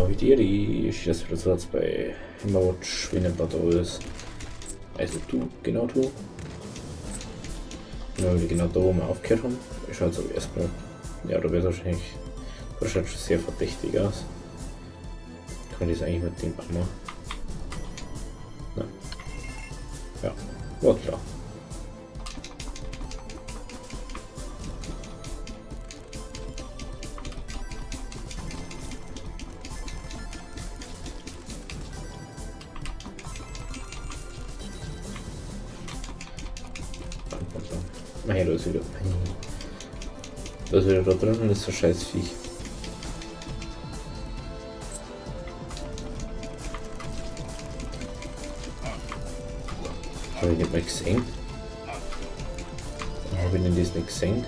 Ahoi, ich das wieder so bei Hammerwatch, wenn ein Plateau ist. Also du, genau du. Ja, wir genau da, wo wir aufgehört haben. Ich schaue jetzt aber erstmal. Ja, da wird wahrscheinlich. Das schaut schon sehr verdächtig aus. Kann ich das eigentlich mit dem machen? Nein. Ja, war klar. Nein, da ist wieder. Da ist wieder da drin und ist so scheiß Viech. Habe ich nicht mal gesehen? Habe ich denn das nicht gesehen?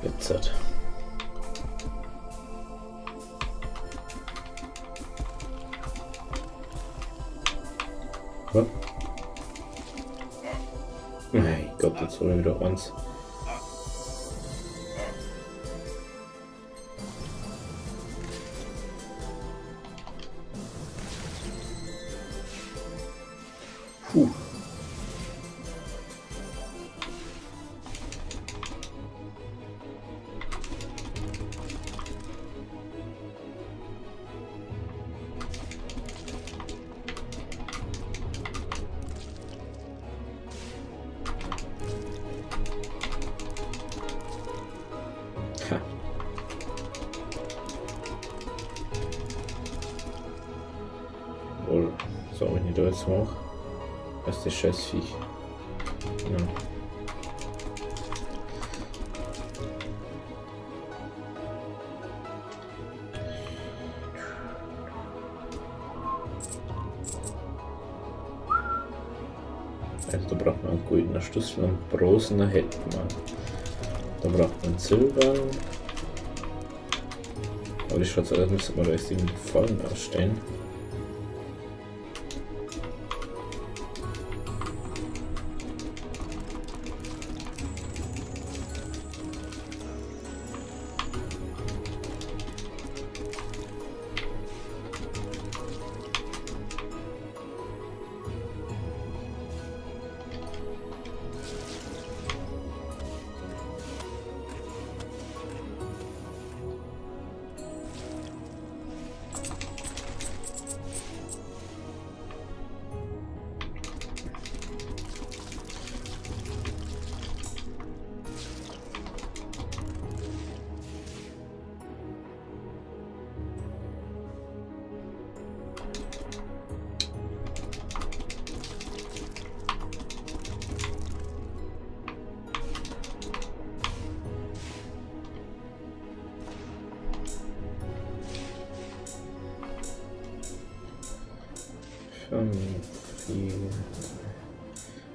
Jetzt hat. Oh. Mein Gott, jetzt wollen wir wieder eins. Puh. Ha. Wohl, so wenn ich da jetzt mache. Was ist das scheiß Viech? Ja. Also da braucht man einen goldenen Schlüssel und Bronzener hätten wir. Da braucht man Silber. Aber ich schaue so aus, müsste man da erst irgendwie Fallen ausstellen.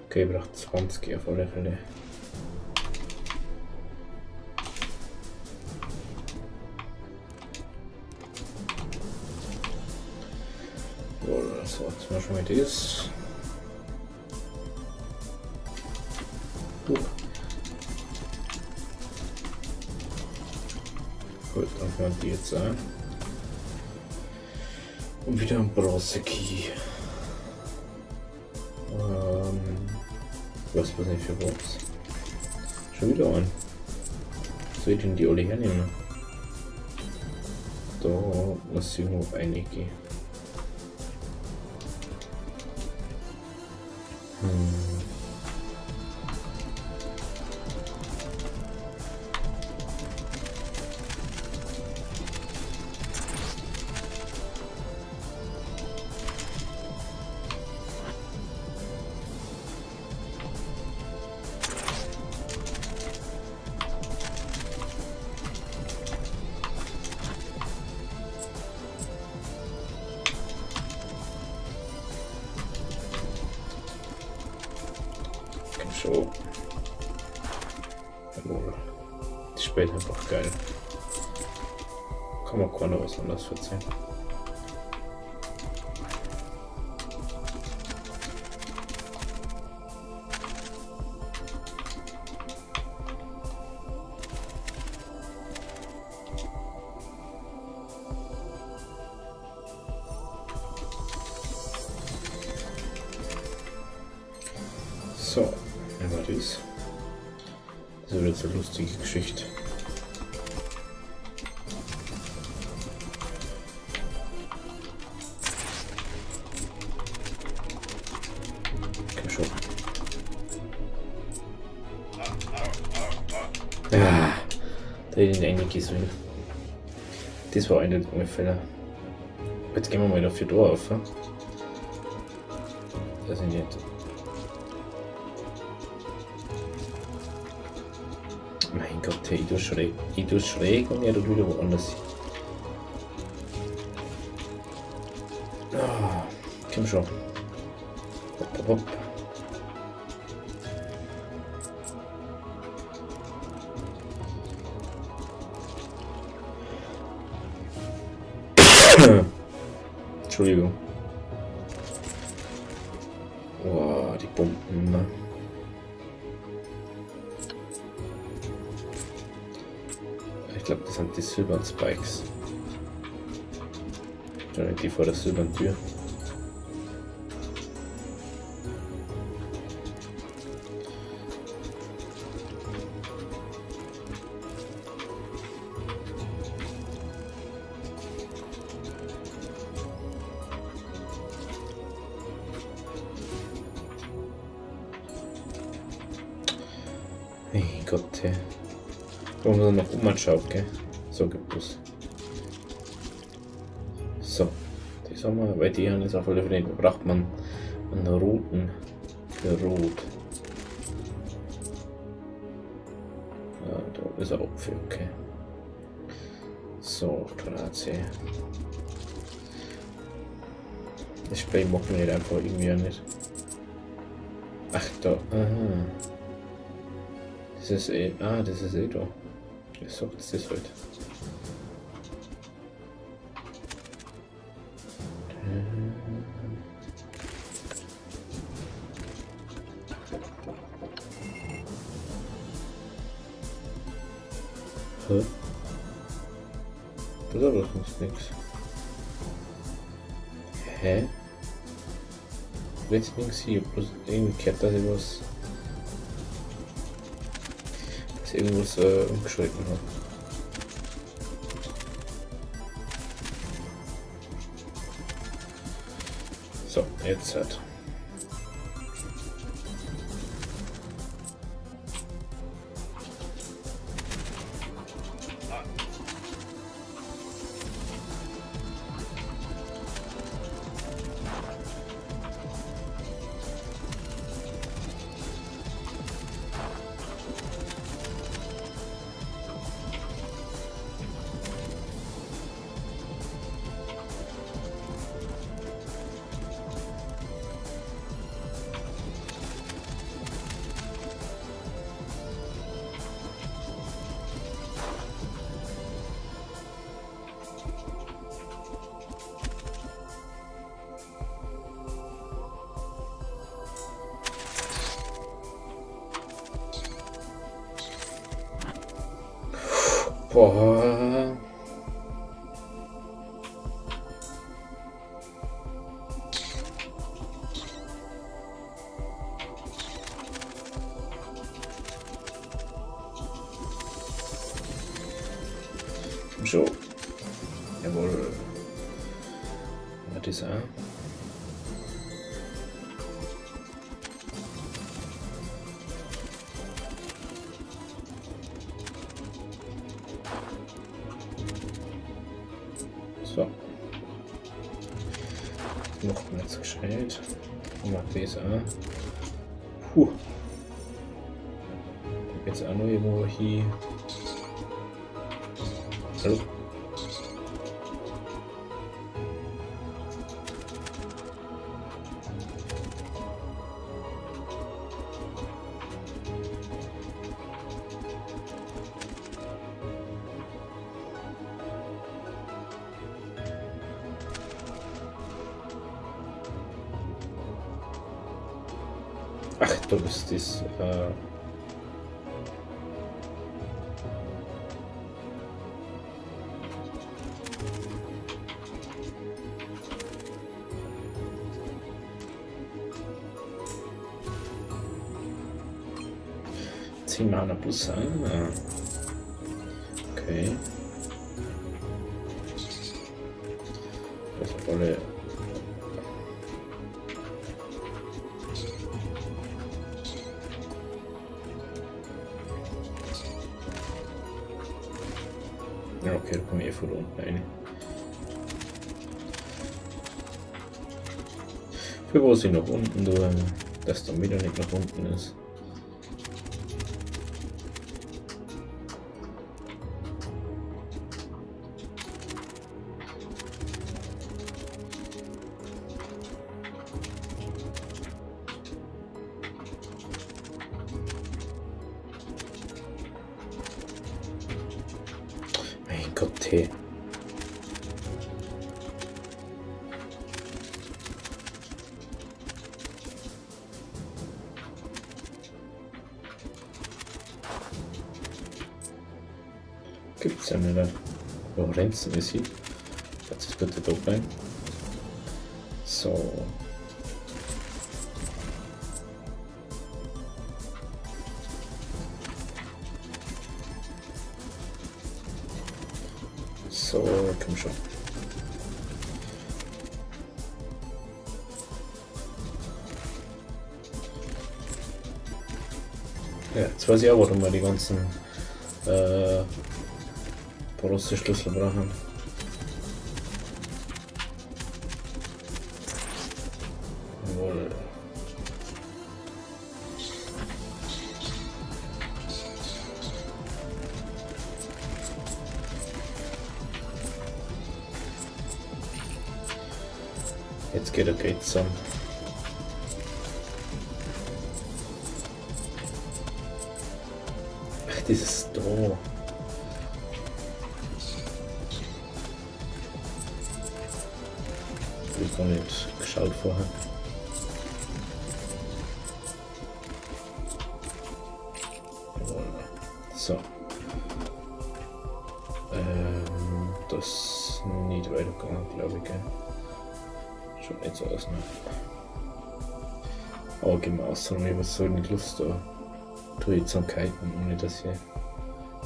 Okay, ich brauche 20 auf alle Fälle. So, jetzt mal schon mal das. Gut, dann können wir die jetzt ein. Und wieder ein Bronze-Key. Was nicht für was. Schon wieder ein. Soll ich denn die alle hernehmen? Da muss ich noch einige. schon. Jawohl. Die spielt einfach geil. Kann man keiner was anderes verzeihen. So, einmal dies. Das wird jetzt eine lustige Geschichte. Komm schon. Ja, da hätte ich den eigentlich sollen. Das war eine der Fälle. Jetzt gehen wir mal auf die Tür auf. Das sind jetzt. Mein Gott, hey, ich tue schräg und er tut wieder woanders. Ah, komm schon. Hopp, hopp, hopp. Entschuldigung. Wow, die Bomben. Ich glaube, das sind die silbernen Spikes. Die vor der silbernen Tür. Hey Gott, hey. Wollen wir noch umschauen, gell? So gibt es. So, die sagen wir, weil die haben jetzt auf alle Fälle braucht man einen roten für rot. Ja, da ist er Apfel, okay. So, Straße. Das Spray macht man nicht einfach irgendwie auch nicht. Ach, da, aha. Das ist eh, das ist eh da. Ich sag das halt. Hä? Das ist aber nichts. Hä? Jetzt nichts hier, bloß irgendwie kehrt das irgendwas. Das irgendwas umgeschalten hat. So, jetzt hat. Boah. So. Jawohl. Was ist er? So. Macht man jetzt gescheit. Macht das auch. Puh. Jetzt auch noch irgendwo hier. Hallo? Ach, du bist dies. Mana plus. Okay. Das ist volle. Ja, okay, da kommen wir von unten rein. Für wo sie nach unten tun, dass dann wieder nicht nach unten ist. Mein Gott, Tee. Gibt's ja nicht. Lorenzen ist hier. Setz es bitte da rein. So. So, komm schon. Ja, jetzt weiß ich auch, warum wir die ganzen Schlüssel brauchen. Jawohl. Jetzt geht der Gate zusammen. Ach, dieses da. Ich habe nicht geschaut vorher. Jawohl. So. Das ist nicht weitergegangen, glaube ich. Gell? Schaut nicht so aus, ne? Aber gehen wir aus, sondern ich habe so nicht Lust, da tue ich zum Kiten, ohne dass ich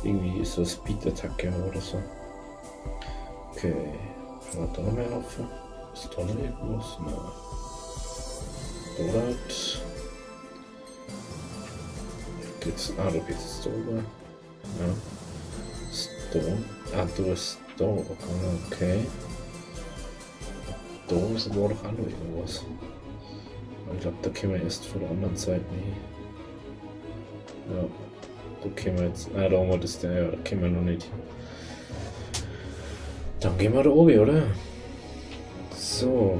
irgendwie so eine Speed-Attacke habe oder so. Okay, schauen wir da noch mehr offen. Ist da noch irgendwas? Nein. Dort. Geht's. Ah, da geht's jetzt da oben. Ja. Ist da. Ah, du bist da. Okay. Da ist aber doch auch noch irgendwas. Ich glaube, da können wir erst von der anderen Seite hin. Ja. Da können wir jetzt. Ah, da haben wir das. Ja, da können wir noch nicht hin. Dann gehen wir da oben, oder? So.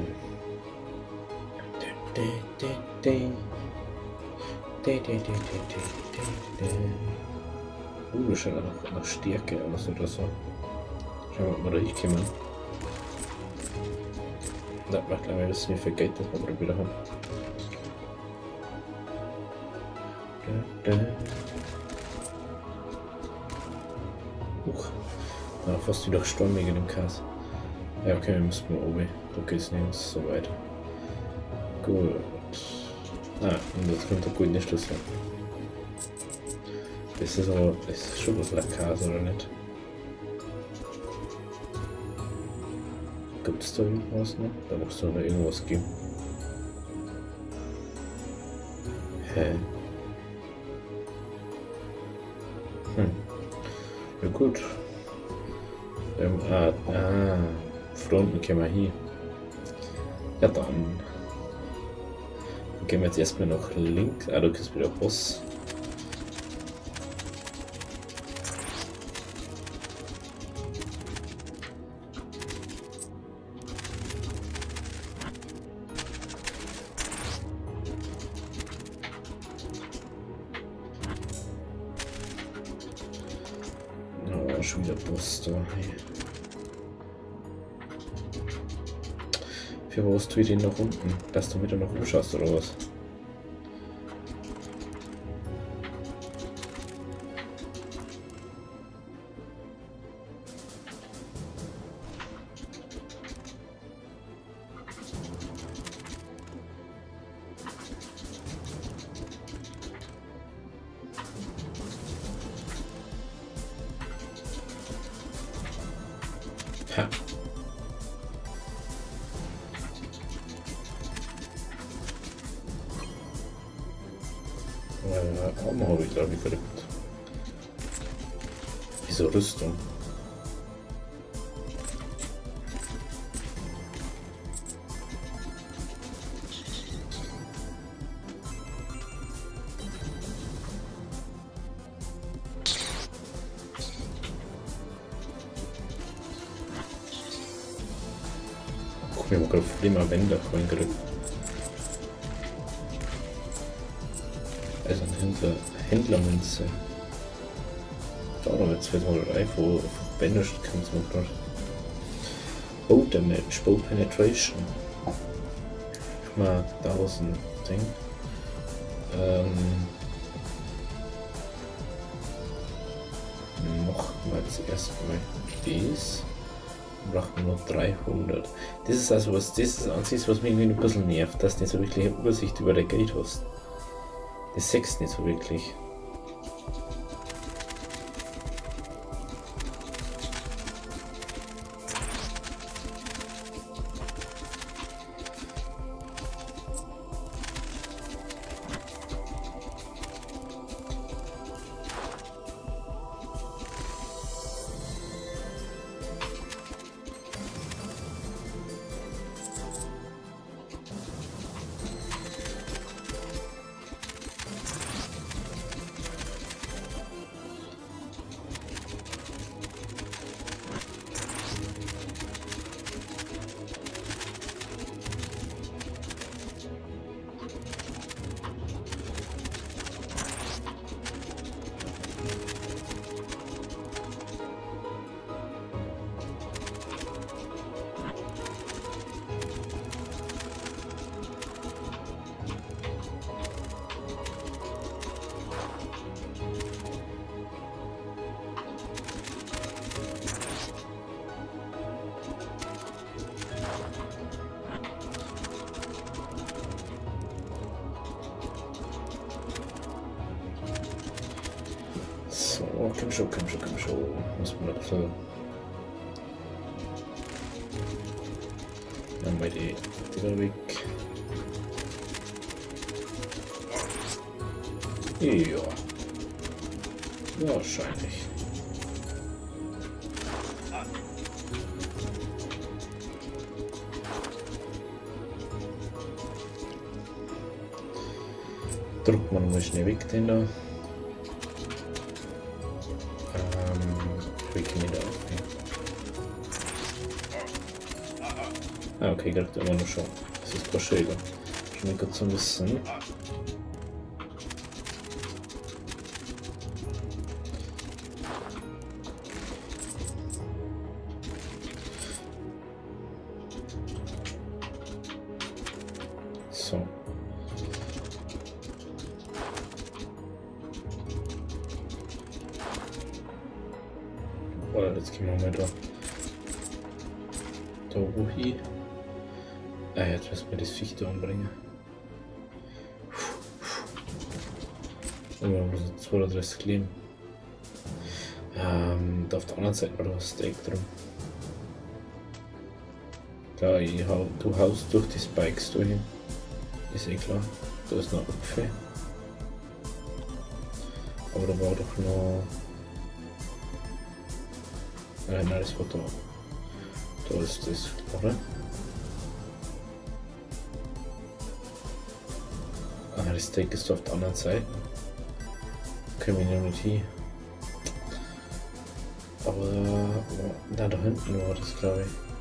Schon nach Stärke aus oder so. Schauen wir mal, da hinkommen. Das macht lange wissen, wie viel Geld das wir wieder haben. Ja, fast wieder gestorben wegen dem Kass. Ja, okay, wir müssen mal oben. Da geht's nicht so weit. Gut. Ah, und jetzt kommt der goldene Schlüssel. Das ist aber, das ist schon was Lakas, oder nicht? Gibt es da irgendwas noch? Da muss es noch irgendwas geben. Hä? Ja gut. Fronten können wir hier. Ja dann. Gehen wir jetzt erstmal nach links. Ah, da ist wieder Boss. Oh, schon wieder Boss da. Für was tue ich den nach unten? Dass du wieder nach oben schaust oder was? Arme habe ich, glaube ich, verrückt. Wieso Rüstung? Guck mir mal gerade Flimmer Wände reingedrückt. Also ein Händlermünze. Da noch mit 203 von Banished kannst du gerade. Oh, Damage, Bow Penetration. Guck mal, 1000 Ding. Noch mal zuerst mal dies. Braucht man nur 300. Das ist also was, das ist an sich, was mich irgendwie ein bisschen nervt, dass du nicht so wirklich eine Übersicht über der Gate hast. Das sechst nicht so wirklich. So, komm schon. Muss man noch so. Dann mal die wieder weg. Ja. Wahrscheinlich. Drückt man mal schnell weg den da. Ah, okay, gerade immer noch schon. Das ist ein paar Schäden. Schon mal gut zu wissen. So. Oder jetzt gehen wir mal da. Da wohin? Ah, jetzt müssen wir das Viech da umbringen. Und wir haben so 32 Leben. Da auf der anderen Seite war das Steak drum. Klar, du haust durch die Spikes durch. Ist eh klar. Da ist noch Apfel. Aber da war doch noch. Nein, das war da. Da ist das, oder? Ah, das Steak ist auf der anderen Seite. Können wir noch nicht hin. Aber da hinten war das, glaube ich.